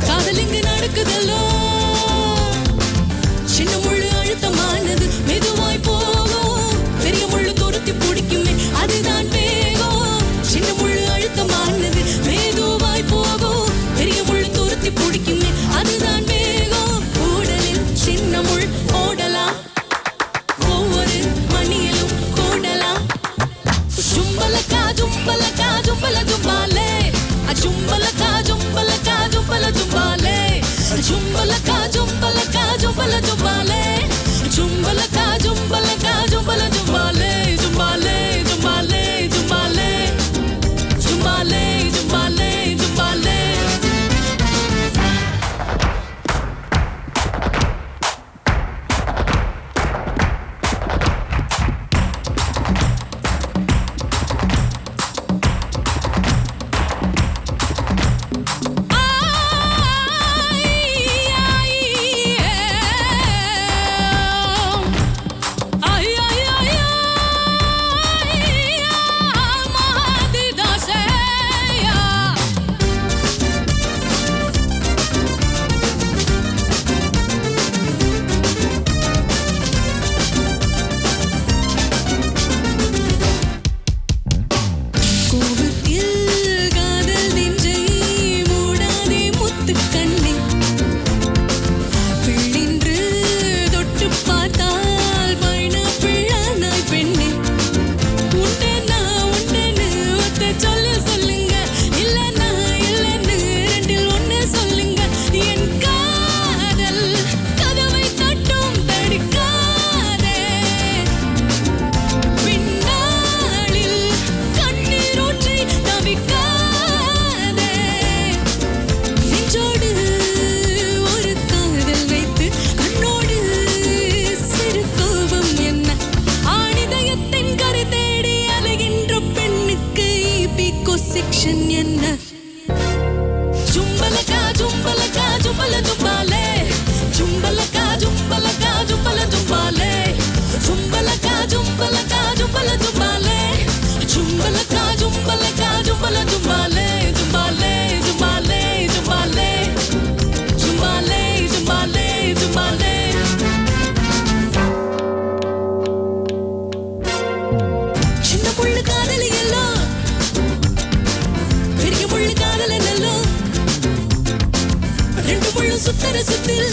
காதலிங்கு நடக்குதல்லோ சின்ன முள்ளு அழுத்தமானது மெதுவாய் போகும் பெரிய முள்ளு தொடுத்தி பிடிக்குமே அதுதான் வேகம் சின்ன முள்ளு அழுத்தமானது மெதுவாய் போகும் பெரிய முள்ளு தொடுத்தி பிடிக்குமே அதுதான் வேகம் கூடலில் சின்ன முள் ஓடலாம் ஒவ்வொரு மணியிலும் கூடலாம் ஜும்பலக்கா ஜும்பலக்கா ஜும்பல ஜும்பாலே ஜும்பலக்கா ஜும்பலக்கா ஜும்பல ஜும்பாலே ஜும்பலக்கா ஜும்பலக்கா ஜும்பல ஜும்பாலே ஜும்பலக்கா ஜும்பலக்கா ஜும்பல ஜும்பாலே ஜும்பாலே ஜும்பாலே ஜும்பாலே ஜும்பாலே ஜும்பாலே ஜும்பாலே ஜும்பலக்கா ஜும்பலக்கா ஜும்பல ஜும்பாலே ஜும்பலக்கா ஜும்பலக்கா ஜும்பல ஜும்பாலே ஜும்பலக்கா ஜும்பலக்கா ஜும்பல ஜும்பாலே ஜும்பலக்கா ஜும்பலக்கா ஜும்பல ஜும்பாலே ஜும்பாலே ஜும்பாலே ஜும்பாலே ஜும்பாலே ஜும்பாலே ஜும்பாலே சின்ன புள்ளு காதலி எல்லாம் பெரிய முள்ளு காதலனல்லோ ரெண்டு முள்ளு சுத்தர சுத்தில்